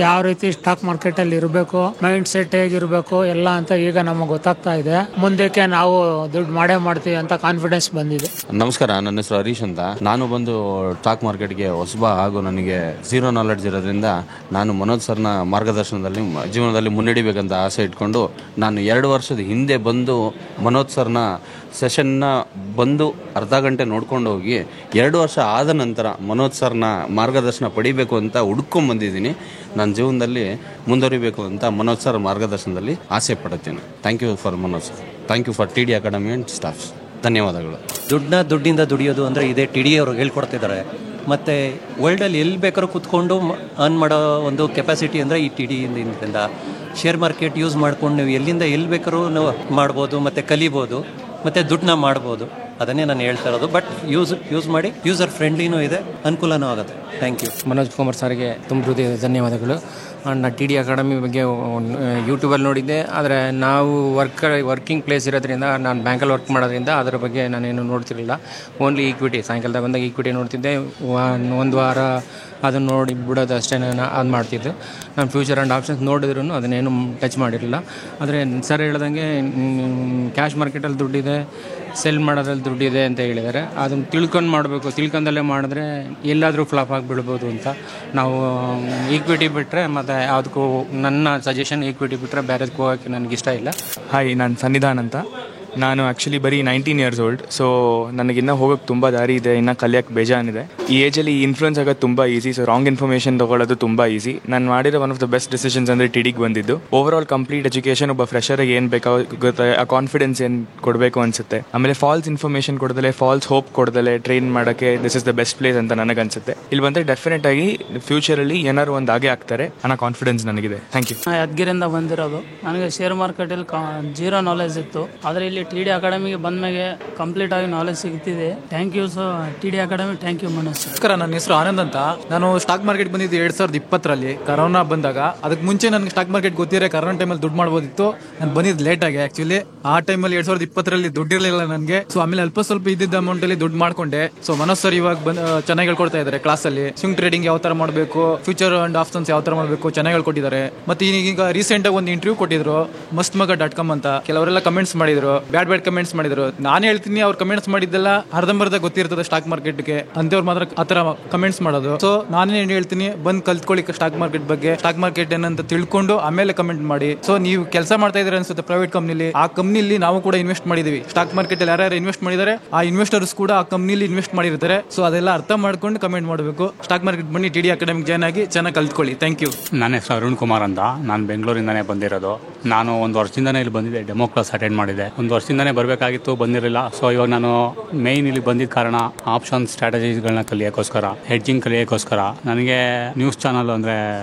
ಯಾವ ರೀತಿ ಸ್ಟಾಕ್ ಮಾರ್ಕೆಟ್ ಅಲ್ಲಿ ಇರಬೇಕು, ಮೈಂಡ್ ಸೆಟ್ ಹೇಗಿರ್ಬೇಕು ಎಲ್ಲ ಅಂತ ಈಗ ನಮಗೆ ಗೊತ್ತಾಗ್ತಾ ಇದೆ. ಮುಂದಕ್ಕೆ ನಾವು ದುಡ್ಡು ಮಾಡೇ ಮಾಡ್ತೀವಿ ಅಂತ ಕಾನ್ಫಿಡೆನ್ಸ್ ಬಂದಿದೆ. ನಮಸ್ಕಾರ, ನನ್ನ ಹೆಸರು ಹರೀಶ್ ಅಂತ. ನಾನು ಬಂದು ಸ್ಟಾಕ್ ಮಾರ್ಕೆಟ್ಗೆ ಹೊಸಬ ಹಾಗೂ ನನಗೆ ಝೀರೋ ನಾಲೆಡ್ಜ್ ಇರೋದ್ರಿಂದ ನಾನು ಮನೋಜ್ ಸರ್ನ ಮಾರ್ಗದರ್ಶನದಲ್ಲಿ ಜೀವನದಲ್ಲಿ ಮುನ್ನಡಿಬೇಕಂತ ಆಸೆ ಇಟ್ಕೊಂಡು ನಾನು 2 ವರ್ಷದ ಹಿಂದೆ ಬಂದು ಮನೋಜ್ ಸರ್ನ ಸೆಷನ್ನ ಬಂದು ಅರ್ಧ ಗಂಟೆ ನೋಡ್ಕೊಂಡು ಹೋಗಿ 2 ವರ್ಷ ಆದ ನಂತರ ಮನೋಜ್ ಸರ್ನ ಮಾರ್ಗದರ್ಶನ ಪಡಿಬೇಕು ಅಂತ ಹುಡ್ಕೊಂಡ್ಬಂದಿದ್ದೀನಿ. ನನ್ನ ಜೀವನದಲ್ಲಿ ಮುಂದುವರಿಬೇಕು ಅಂತ ಮನೋಜ್ ಸರ್ ಮಾರ್ಗದರ್ಶನದಲ್ಲಿ ಆಸೆ ಪಡುತ್ತೇನೆ. Thank you for Manoj sir. Thank you for TD academy and staffs. ಧನ್ಯವಾದಗಳು. ದುಡ್ಡಿಂದ ದುಡಿಯೋದು ಅಂದರೆ ಇದೇ TD ಅವರು ಹೇಳ್ಕೊಡ್ತಿದ್ದಾರೆ. ಮತ್ತು ವರ್ಲ್ಡಲ್ಲಿ ಎಲ್ಲಿ ಬೇಕಾದ್ರೂ ಕೂತ್ಕೊಂಡು ಅರ್ನ್ ಮಾಡೋ ಒಂದು ಕೆಪಾಸಿಟಿ ಅಂದರೆ ಈ TD ಇಂದ ಶೇರ್ ಮಾರ್ಕೆಟ್ ಯೂಸ್ ಮಾಡ್ಕೊಂಡು ನೀವು ಎಲ್ಲಿಂದ ಎಲ್ಲಿ ಬೇಕಾದ್ರೂ ನಾವು ಮಾಡ್ಬೋದು ಮತ್ತು ಕಲಿಬೋದು ಮತ್ತು ದುಡ್ಡನ್ನ ಮಾಡ್ಬೋದು. ಅದನ್ನೇ ನಾನು ಹೇಳ್ತಾ ಇರೋದು. ಬಟ್ ಯೂಸ್ ಮಾಡಿ, ಯೂಸರ್ ಫ್ರೆಂಡ್ಲಿನೂ ಇದೆ, ಅನುಕೂಲನೂ ಆಗುತ್ತೆ. Thank you. ಮನೋಜ್ ಕುಮಾರ್ ಸರ್ಗೆ ತುಂಬ ಹೃದಯದ ಧನ್ಯವಾದಗಳು. ನಾನು TD ಅಕಾಡೆಮಿ ಬಗ್ಗೆ ಯೂಟ್ಯೂಬಲ್ಲಿ ನೋಡಿದ್ದೆ, ಆದರೆ ನಾವು ವರ್ಕಿಂಗ್ ಪ್ಲೇಸ್ ಇರೋದ್ರಿಂದ, ನಾನು ಬ್ಯಾಂಕಲ್ಲಿ ವರ್ಕ್ ಮಾಡೋದ್ರಿಂದ ಅದರ ಬಗ್ಗೆ ನಾನೇನು ನೋಡ್ತಿರಲಿಲ್ಲ. ಓನ್ಲಿ ಈಕ್ವಿಟಿ, ಸಾಯಂಕಾಲದಾಗ ಬಂದಾಗ ಈಕ್ವಿಟಿ ನೋಡ್ತಿದ್ದೆ. ಒಂದು ವಾರ ಅದನ್ನು ನೋಡಿ ಬಿಡೋದು ಅಷ್ಟೇ ಅದು ಮಾಡ್ತಿದ್ದು. ನಾನು ಫ್ಯೂಚರ್ ಆ್ಯಂಡ್ ಆಪ್ಷನ್ಸ್ ನೋಡಿದ್ರೂ ಅದನ್ನೇನು ಟಚ್ ಮಾಡಿರಲಿಲ್ಲ. ಆದರೆ ಸರ್ ಹೇಳ್ದಂಗೆ ಕ್ಯಾಶ್ ಮಾರ್ಕೆಟಲ್ಲಿ ದುಡ್ಡಿದೆ, ಸೆಲ್ ಮಾಡೋದ್ರಲ್ಲಿ ದುಡ್ಡಿದೆ ಅಂತ ಹೇಳಿದ್ದಾರೆ. ಅದನ್ನು ತಿಳ್ಕೊಂಡು ಮಾಡಬೇಕು, ತಿಳ್ಕೊಂಡಲ್ಲೇ ಮಾಡಿದ್ರೆ ಎಲ್ಲಾದರೂ ಫ್ಲಾಪ್ ಆಗಿ ಬೀಳ್ಬೋದು ಅಂತ. ನಾವು ಈಕ್ವಿಟಿ ಬಿಟ್ಟರೆ ಮತ್ತು ಯಾವುದಕ್ಕೂ ನನ್ನ ಸಜೆಷನ್ ಈಕ್ವಿಟಿ ಬಿಟ್ಟರೆ ಬೇರೆದಕ್ಕೂ ಹೋಗೋಕ್ಕೆ ನನಗಿಷ್ಟ ಇಲ್ಲ. ಹಾಯ್, ನಾನು ಸನ್ನಿಧಾನ್ ಅಂತ. ನಾನು ಆ್ಯಕ್ಚುಲಿ ಬರೀ 19 years old. ಸೊ ನನಗಿನ್ನೂ ಹೋಗೋಕ್ಕೆ ತುಂಬ ದಾರಿ ಇದೆ, ಇನ್ನೂ ಕಲಿಯೋಕ್ಕೆ ಬೇಜಾನಿದೆ. ಈ ಏಜಲ್ಲಿ ಇನ್ಫ್ಲುಯೆನ್ಸ್ ಆಗೋದು ತುಂಬ ಈಸಿ. ಸೊ ರಾಂಗ್ ಇನ್ಫಾರ್ಮೇಷನ್ ತೊಗೊಳ್ಳೋದು ತುಂಬ ಈಸಿ. ನಾನು ಮಾಡಿರೋ one of the best decisions ಅಂದರೆ TDಗೆ ಬಂದಿದ್ದು. ಓವರ್ ಆಲ್ ಕಂಪ್ಲೀಟ್ ಎಜುಕೇಷನ್ ಒಬ್ಬ ಫ್ರೆಷರಿಗೆ ಏನು ಬೇಕಾಗುತ್ತೆ, ಆ ಕಾನ್ಫಿಡೆನ್ಸ್ ಏನು ಕೊಡಬೇಕು ಅನಿಸುತ್ತೆ. ಆಮೇಲೆ ಫಾಲ್ಸ್ ಇನ್ಫಾರ್ಮೇಷನ್ ಕೊಡ್ದಲೆ, ಫಾಲ್ಸ್ ಹೋಪ್ ಕೊಡ್ದಲೆ ಟ್ರೈನ್ ಮಾಡೋಕ್ಕೆ this is the best place ಅಂತ ನನಗನ್ಸುತ್ತೆ. ಇಲ್ಲಿ ಬಂದರೆ ಡೆಫಿನೆಟ್ ಆಗಿ ಫ್ಯೂಚರಲ್ಲಿ ಏನಾದ್ರು ಒಂದು ಹಾಗೆ ಆಗ್ತಾರೆ ಅನ್ನೋ ಕಾನ್ಫಿಡೆನ್ಸ್ ನನಗಿದೆ. Thank you. ಯಾದಗಿರಿಯಿಂದ ಬಂದಿರೋದು. ನನಗೆ ಶೇರ್ ಮಾರ್ಕೆಟಲ್ಲಿ ಜೀರೋ ನಾಲೆಜ್ ಇತ್ತು, ಆದರೆ ಇಲ್ಲಿ TD ಅಕಾಡೆಮಿಗೆ ಬಂದ್ಮೇಲೆ ಕಂಪ್ಲೀಟ್ ಆಗಿ ನಾಲೆಜ್ ಸಿಗ್ತಿದೆ. Thank you sir TD academy. Thank you Manoj. ನಮಸ್ಕಾರ, ನನ್ನ ಹೆಸರು ಆನಂದ್ ಅಂತ. ನಾನು ಸ್ಟಾಕ್ ಮಾರ್ಕೆಟ್ ಬಂದಿದ್ದು 2020 ಕರೋನಾ ಬಂದಾಗ. ಅದಕ್ಕೆ ಮುಂಚೆ ನನಗೆ ಸ್ಟಾಕ್ ಮಾರ್ಕೆಟ್ ಗೊತ್ತಿರೋ ಕರೋನಾ ಟೈಮಲ್ಲಿ ದುಡ್ಡು ಮಾಡ್ಬೋದಿತ್ತು. ನಾನು ಬಂದಿದ್ದು ಲೇಟ್ ಆಗಿ. ಆಕ್ಚುಲಿ ಆ ಟೈಮಲ್ಲಿ 2020 ದುಡ್ಡಿರಲಿಲ್ಲ ನನಗೆ. ಸೊ ಆಮೇಲೆ ಸ್ವಲ್ಪ ಇದ್ದಿದ್ದ ಅಮೌಂಟ್ ಅಲ್ಲಿ ದುಡ್ಡು ಮಾಡ್ಕೊಂಡೆ. ಸೊ ಮನೋಜ್ ಸರ್ ಇವಾಗ ಚೆನ್ನಾಗಿ ಹೇಳ್ಕೊಡ್ತಾ ಇದ್ದಾರೆ ಕ್ಲಾಸಲ್ಲಿ. ಸ್ವಿಂಗ್ ಟ್ರೇಡಿಂಗ್ ಯಾವ ತರ ಮಾಡಬೇಕು, ಫ್ಯೂಚರ್ ಅಂಡ್ ಆಪ್ಷನ್ಸ್ ಯಾವ ತರ ಮಾಡಬೇಕು ಚೆನ್ನಾಗಿ ಹೇಳ್ಕೊಟ್ಟಿದ್ದಾರೆ. ಮತ್ತೆ ಈಗ ರೀಸೆಂಟ್ ಆಗಿ ಒಂದು ಇಂಟರ್ವ್ಯೂ ಕೊಟ್ಟಿದ್ರು mastmaga.com ಅಂತ. ಕೆಲವರೆಲ್ಲ ಕಮೆಂಟ್ಸ್ ಮಾಡಿದ್ರು, ಬ್ಯಾಡ್ ಕಮೆಂಟ್ಸ್ ಮಾಡಿದ್ರು. ನಾನು ಹೇಳ್ತೀನಿ ಅವ್ರು ಕಮೆಂಟ್ಸ್ ಮಾಡಿದ್ದೆಲ್ಲ ಅರ್ಧಂಬರ್ಧ ಗೊತ್ತಿರ್ತದೆ ಸ್ಟಾಕ್ ಮಾರ್ಕೆಟ್ಗೆ ಅಂತವ್ರು ಮಾತ್ರ ಆತರ ಕಮೆಂಟ್ಸ್ ಮಾಡೋದು. ಸೊ ನಾನೇನು ಹೇಳ್ತೀನಿ, ಬಂದ್ ಕಲ್ತ್ಕೊಳ್ಳಿ ಸ್ಟಾಕ್ ಮಾರ್ಕೆಟ್ ಬಗ್ಗೆ. ಸ್ಟಾಕ್ ಮಾರ್ಕೆಟ್ ಏನಂತ ತಿಳ್ಕೊಂಡು ಆಮೇಲೆ ಕಮೆಂಟ್ ಮಾಡಿ. ಸೊ ನೀವು ಕೆಲಸ ಮಾಡ್ತಾ ಇದ್ರೆ ಅನ್ಸುತ್ತೆ ಪ್ರೈವೇಟ್ ಕಂಪ್ನಿಲಿ. ಆ ಕಂಪ್ನಿಲಿ ನಾವು ಕೂಡ ಇನ್ವೆಸ್ಟ್ ಮಾಡಿದೀವಿ. ಸ್ಟಾಕ್ ಮಾರ್ಕೆಟ್ ಅಲ್ಲಿ ಯಾರ್ಯಾರು ಇನ್ವೆಸ್ಟ್ ಮಾಡಿದ್ದಾರೆ ಆ ಇನ್ವೆಸ್ಟರ್ಸ್ ಕೂಡ ಆ ಕಂಪ್ನಿಲಿ ಇನ್ವೆಸ್ಟ್ ಮಾಡಿರ್ತಾರೆ. ಸೊ ಅದೆಲ್ಲ ಅರ್ಥ ಮಾಡ್ಕೊಂಡು ಕಮೆಂಟ್ ಮಾಡಬೇಕು. ಸ್ಟಾಕ್ ಮಾರ್ಕೆಟ್ ಬನ್ನಿ, TD ಅಕಾಡೆಮಿಕ್ ಜಾಯ್ನ್ ಆಗಿ ಚೆನ್ನಾಗಿ ಕಲ್ತ್ಕೊಳ್ಳಿ. Thank you. ನನ್ನ ಹೆಸರು ಅರುಣ್ ಕುಮಾರ್ ಅಂತ. ನಾನು ಬೆಂಗಳೂರಿಂದಾನೇ ಬಂದಿರೋದು. ನಾನು 1 ವರ್ಷದಿಂದಾನೇ ಇಲ್ಲಿ ಬಂದಿದ್ದೆ, ಡೆಮೋ ಕ್ಲಾಸ್ ಅಟೆಂಡ್ ಮಾಡಿದೆ. 1 ವರ್ಷದಿಂದಾನೇ ಬರಬೇಕಾಗಿತ್ತು, ಬಂದಿರಲಿಲ್ಲ. ಸೊ ಇವಾಗ ನಾನು ಮೇಯ್ನ್ ಇಲ್ಲಿ ಬಂದಿದ್ದ ಕಾರಣ ಆಪ್ಷನ್ ಸ್ಟ್ರಾಟಜೀಸ್ಗಳನ್ನ ಕಲಿಯೋಕ್ಕೋಸ್ಕರ, ಹೆಡ್ಜಿಂಗ್ ಕಲಿಯೋಕ್ಕೋಸ್ಕರ. ನನಗೆ ನ್ಯೂಸ್ ಚಾನಲ್ ಅಂದರೆ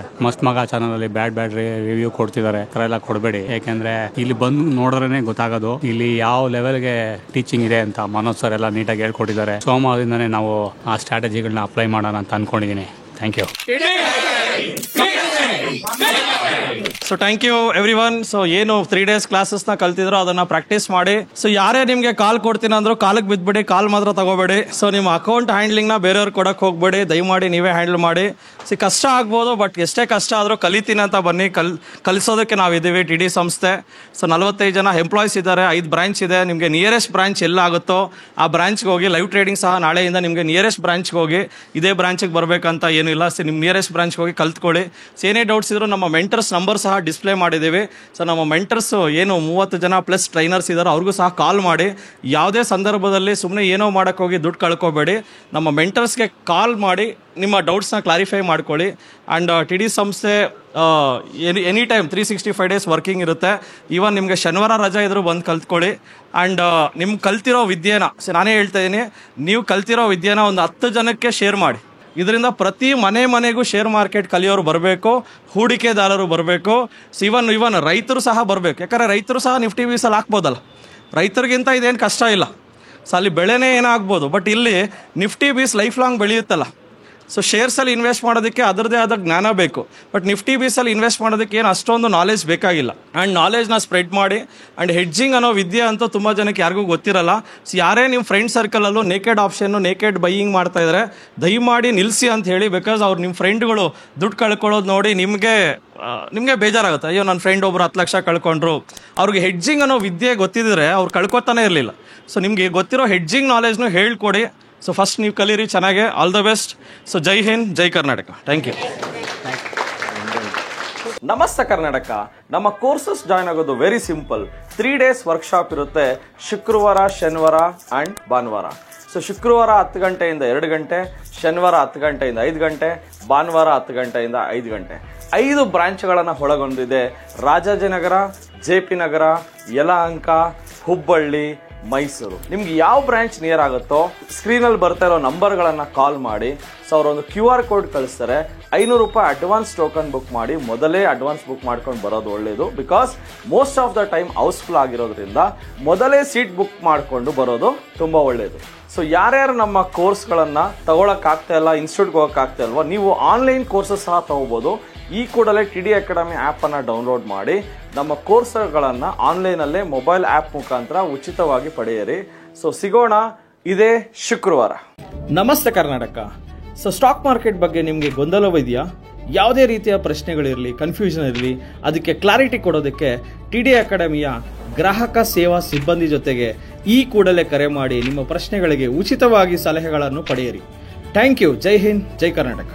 ಮಸ್ತ್ಮಗ ಚಾನಲಲ್ಲಿ ಬ್ಯಾಡ್ ರಿವ್ಯೂ ಕೊಡ್ತಿದ್ದಾರೆ. ಆ ಥರ ಎಲ್ಲ ಕೊಡಬೇಡಿ, ಯಾಕೆಂದರೆ ಇಲ್ಲಿ ಬಂದು ನೋಡಿದ್ರೇ ಗೊತ್ತಾಗೋದು ಇಲ್ಲಿ ಯಾವ ಲೆವೆಲ್ಗೆ ಟೀಚಿಂಗ್ ಇದೆ ಅಂತ. ಮನೋಜ್ ಸರ್ ಎಲ್ಲ ನೀಟಾಗಿ ಹೇಳ್ಕೊಟ್ಟಿದ್ದಾರೆ. ಸೋಮವಾರದಿಂದನೇ ನಾವು ಆ ಸ್ಟ್ರಾಟಜಿಗಳನ್ನ ಅಪ್ಲೈ ಮಾಡೋಣ ಅಂತ ಅಂದ್ಕೊಂಡಿದ್ದೀನಿ. Thank you. So thank you everyone. So ಏನು 3 days ಕ್ಲಾಸಸ್ನ ಕಲ್ತಿದ್ರು ಅದನ್ನ ಪ್ರಾಕ್ಟೀಸ್ ಮಾಡಿ. ಸೊ ಯಾರೇ ನಿಮಗೆ ಕಾಲ್ ಕೊಡ್ತೀನಿ ಅಂದ್ರು ಕಾಲಿಗೆ ಬಿದ್ಬಿಡಿ, ಕಾಲ್ ಮಾತ್ರ ತಗೋಬೇಡಿ. ಸೊ ನಿಮ್ಮ ಅಕೌಂಟ್ ಹ್ಯಾಂಡ್ಲಿಂಗ್ನ ಬೇರೆಯವ್ರು ಕೊಡಕ್ಕೆ ಹೋಗ್ಬೇಡಿ, ದಯಮಾಡಿ ನೀವೇ ಹ್ಯಾಂಡಲ್ ಮಾಡಿ. ಸೊ ಕಷ್ಟ ಆಗ್ಬೋದು, ಬಟ್ ಎಷ್ಟೇ ಕಷ್ಟ ಆದರೂ ಕಲಿತೀನಿ ಅಂತ ಬನ್ನಿ. ಕಲಿಸೋದಕ್ಕೆ ನಾವಿದ್ದೀವಿ TD ಸಂಸ್ಥೆ. ಸೊ 45 ಜನ ಎಂಪ್ಲಾಯೀಸ್ ಇದ್ದಾರೆ, 5 ಬ್ರಾಂಚ್ ಇದೆ. ನಿಮಗೆ ನಿಯರೆಸ್ಟ್ ಬ್ರಾಂಚ್ ಎಲ್ಲ ಆಗುತ್ತೋ ಆ ಬ್ರಾಂಚ್ಗೆ ಹೋಗಿ. ಲೈವ್ ಟ್ರೇಡಿಂಗ್ ಸಹ ನಾಳೆಯಿಂದ ನಿಮಗೆ ನಿಯರೆಸ್ಟ್ ಬ್ರಾಂಚ್ಗೆ ಹೋಗಿ, ಇದೇ ಬ್ರಾಂಚಿಗೆ ಬರಬೇಕಂತ ಏನಿಲ್ಲ. ಸೊ ನಿಮ್ಮ ನಿಯರೆಸ್ಟ್ ಬ್ರಾಂಚ್ಗೆ ಹೋಗಿ ಕಲ್ತ್ಕೊಳ್ಳಿ. ಸೊ ಏನೇ ಡೌಟ್ಸ್ ಇದ್ರು ನಮ್ಮ ಮೆಂಟರ್ಸ್ ನಂಬರ್ ಸಹ ಡಿಸ್ಪ್ಲೇ ಮಾಡಿದ್ದೀವಿ. ಸೊ ನಮ್ಮ ಮೆಂಟರ್ಸ್ ಏನು 30 ಜನ ಪ್ಲಸ್ ಟ್ರೈನರ್ಸ್ ಇದ್ದಾರೆ, ಅವ್ರಿಗೂ ಸಹ ಕಾಲ್ ಮಾಡಿ. ಯಾವುದೇ ಸಂದರ್ಭದಲ್ಲಿ ಸುಮ್ಮನೆ ಏನೋ ಮಾಡೋಕ್ಕೆ ಹೋಗಿ ದುಡ್ಡು ಕಳ್ಕೊಬೇಡಿ. ನಮ್ಮ ಮೆಂಟರ್ಸ್ಗೆ ಕಾಲ್ ಮಾಡಿ ನಿಮ್ಮ ಡೌಟ್ಸ್ನ ಕ್ಲಾರಿಫೈ ಮಾಡ್ಕೊಳ್ಳಿ. ಆ್ಯಂಡ್ TD ಸಂಸ್ಥೆ ಎನಿ ಟೈಮ್ 365 days ವರ್ಕಿಂಗ್ ಇರುತ್ತೆ. ಈವನ್ ನಿಮಗೆ ಶನಿವಾರ ರಜಾ ಇದ್ರೂ ಬಂದು ಕಲ್ತ್ಕೊಳ್ಳಿ. ಆ್ಯಂಡ್ ನಿಮ್ಗೆ ಕಲ್ತಿರೋ ವಿದ್ಯೆನ, ಸೊ ನಾನೇ ಹೇಳ್ತಾ ಇದ್ದೀನಿ, ನೀವು ಕಲ್ತಿರೋ ವಿದ್ಯೆನ ಒಂದು 10 ಜನಕ್ಕೆ ಶೇರ್ ಮಾಡಿ. ಇದರಿಂದ ಪ್ರತಿ ಮನೆಗೂ ಶೇರ್ ಮಾರ್ಕೆಟ್ ಕಲಿಯೋರು ಬರಬೇಕು, ಹೂಡಿಕೆದಾರರು ಬರಬೇಕು. ಸೊ ಇವನ್ ರೈತರು ಸಹ ಬರಬೇಕು. ಯಾಕಂದರೆ ರೈತರು ಸಹ ನಿಫ್ಟಿ ಬೀಸಲ್ಲಿ ಹಾಕ್ಬೋದಲ್ಲ. ರೈತರಿಗಿಂತ ಇದೇನು ಕಷ್ಟ ಇಲ್ಲ. ಸೊ ಅಲ್ಲಿ ಬೆಳೆನೇ ಏನಾಗ್ಬೋದು, ಬಟ್ ಇಲ್ಲಿ ನಿಫ್ಟಿ ಬೀಸ್ ಲೈಫ್ ಲಾಂಗ್ ಬೆಳೆಯುತ್ತಲ್ಲ. ಸೊ ಶೇರ್ಸಲ್ಲಿ ಇನ್ವೆಸ್ಟ್ ಮಾಡೋದಕ್ಕೆ ಅದರದೇ ಆದ ಜ್ಞಾನ ಬೇಕು. ಬಟ್ ನಿಫ್ಟಿ ಬೀಸಲ್ಲಿ ಇನ್ವೆಸ್ಟ್ ಮಾಡೋದಕ್ಕೆ ಏನು ಅಷ್ಟೊಂದು ನಾಲೆಜ್ ಬೇಕಾಗಿಲ್ಲ. ಆ್ಯಂಡ್ ನಾಲೆಜ್ನ ಸ್ಪ್ರೆಡ್ ಮಾಡಿ. ಆ್ಯಂಡ್ ಹೆಡ್ಜಿಂಗ್ ಅನ್ನೋ ವಿದ್ಯೆ ಅಂತೂ ತುಂಬ ಜನಕ್ಕೆ ಯಾರಿಗೂ ಗೊತ್ತಿರಲ್ಲ. ಸೊ ಯಾರೇ ನಿಮ್ಮ ಫ್ರೆಂಡ್ ಸರ್ಕಲಲ್ಲೂ ನೇಕೆಡ್ ಆಪ್ಷನ್ನು ನೇಕೆಡ್ ಬೈಯಿಂಗ್ ಮಾಡ್ತಾ ಇದ್ದಾರೆ, ದಯಮಾಡಿ ನಿಲ್ಲಿಸಿ ಅಂತ ಹೇಳಿ. ಬಿಕಾಸ್ ಅವ್ರು ನಿಮ್ಮ ಫ್ರೆಂಡ್ಗಳು ದುಡ್ಡು ಕಳ್ಕೊಳ್ಳೋದು ನೋಡಿ ನಿಮಗೆ ಬೇಜಾರಾಗುತ್ತೆ. ಅಯ್ಯೋ ನನ್ನ ಫ್ರೆಂಡ್ ಒಬ್ರು 10 ಲಕ್ಷ ಕಳ್ಕೊಂಡ್ರು. ಅವ್ರಿಗೆ ಹೆಡ್ಜಿಂಗ್ ಅನ್ನೋ ವಿದ್ಯೆ ಗೊತ್ತಿದ್ರೆ ಅವ್ರು ಕಳ್ಕೊತಾನೆ ಇರಲಿಲ್ಲ. ಸೊ ನಿಮಗೆ ಗೊತ್ತಿರೋ ಹೆಡ್ಜಿಂಗ್ ನಾಲೆಜ್ನು ಹೇಳ್ಕೊಡಿ. ಸೊ ಫಸ್ಟ್ ನೀವು ಕಲೀರಿ ಚೆನ್ನಾಗೆ. All the best. ಸೊ ಜೈ ಹಿಂದ್, ಜೈ ಕರ್ನಾಟಕ. Thank you. ನಮಸ್ತೆ ಕರ್ನಾಟಕ. ನಮ್ಮ ಕೋರ್ಸಸ್ ಜಾಯ್ನ್ ಆಗೋದು ವೆರಿ ಸಿಂಪಲ್. 3 days ವರ್ಕ್ಶಾಪ್ ಇರುತ್ತೆ, ಶುಕ್ರವಾರ, ಶನಿವಾರ ಆ್ಯಂಡ್ ಭಾನುವಾರ. ಸೊ ಶುಕ್ರವಾರ 10 ಗಂಟೆಯಿಂದ 2 ಗಂಟೆ, ಶನಿವಾರ 10 ಗಂಟೆಯಿಂದ 5 ಗಂಟೆ, ಭಾನುವಾರ 10 ಗಂಟೆಯಿಂದ 5 ಗಂಟೆ. 5 ಬ್ರಾಂಚ್ಗಳನ್ನು ಒಳಗೊಂಡಿದೆ. ರಾಜಾಜಿನಗರ, JP ನಗರ, ಯಲಹಂಕ, ಹುಬ್ಬಳ್ಳಿ, ಮೈಸೂರು. ನಿಮ್ಗೆ ಯಾವ ಬ್ರಾಂಚ್ ನಿಯರ್ ಆಗುತ್ತೋ ಸ್ಕ್ರೀನಲ್ಲಿ ಬರ್ತಾ ಇರೋ ನಂಬರ್ಗಳನ್ನು ಕಾಲ್ ಮಾಡಿ. ಸೊ ಅವರೊಂದು QR ಕೋಡ್ ಕಳಿಸ್ತಾರೆ. 500 ರೂಪಾಯಿ ಅಡ್ವಾನ್ಸ್ ಟೋಕನ್ ಬುಕ್ ಮಾಡಿ. ಮೊದಲೇ ಅಡ್ವಾನ್ಸ್ ಬುಕ್ ಮಾಡ್ಕೊಂಡು ಬರೋದು ಒಳ್ಳೆಯದು. Because most of the time housefull ಆಗಿರೋದ್ರಿಂದ ಮೊದಲೇ ಸೀಟ್ ಬುಕ್ ಮಾಡಿಕೊಂಡು ಬರೋದು ತುಂಬ ಒಳ್ಳೆಯದು. ಸೊ ಯಾರ್ಯಾರು ನಮ್ಮ ಕೋರ್ಸ್ಗಳನ್ನು ತಗೊಳಕ್ಕಾಗ್ತಾ ಇಲ್ಲ, ಇನ್ಸ್ಟಿಟ್ಯೂಟ್ಗೆ ಹೋಗೋಕ್ಕಾಗ್ತಾ ಇಲ್ವೋ, ನೀವು ಆನ್ಲೈನ್ ಕೋರ್ಸಸ್ ಸಹ ತಗೋಬೋದು. ಈ ಕೂಡಲೇ TD ಅಕಾಡೆಮಿ ಆ್ಯಪನ್ನು ಡೌನ್ಲೋಡ್ ಮಾಡಿ ನಮ್ಮ ಕೋರ್ಸ್ಗಳನ್ನು ಆನ್ಲೈನಲ್ಲೇ ಮೊಬೈಲ್ ಆ್ಯಪ್ ಮುಖಾಂತರ ಉಚಿತವಾಗಿ ಪಡೆಯಿರಿ. ಸೊ ಸಿಗೋಣ ಇದೇ ಶುಕ್ರವಾರ. ನಮಸ್ತೆ ಕರ್ನಾಟಕ. ಸೊ ಸ್ಟಾಕ್ ಮಾರ್ಕೆಟ್ ಬಗ್ಗೆ ನಿಮಗೆ ಗೊಂದಲವಿದೆಯಾ? ಯಾವುದೇ ರೀತಿಯ ಪ್ರಶ್ನೆಗಳಿರಲಿ, ಕನ್ಫ್ಯೂಷನ್ ಇರಲಿ, ಅದಕ್ಕೆ ಕ್ಲಾರಿಟಿ ಕೊಡೋದಕ್ಕೆ TD ಅಕಾಡೆಮಿಯ ಗ್ರಾಹಕ ಸೇವಾ ಸಿಬ್ಬಂದಿ ಜೊತೆಗೆ ಈ ಕೂಡಲೇ ಕರೆ ಮಾಡಿ ನಿಮ್ಮ ಪ್ರಶ್ನೆಗಳಿಗೆ ಉಚಿತವಾಗಿ ಸಲಹೆಗಳನ್ನು ಪಡೆಯಿರಿ. Thank you. ಜೈ ಹಿಂದ್, ಜೈ ಕರ್ನಾಟಕ.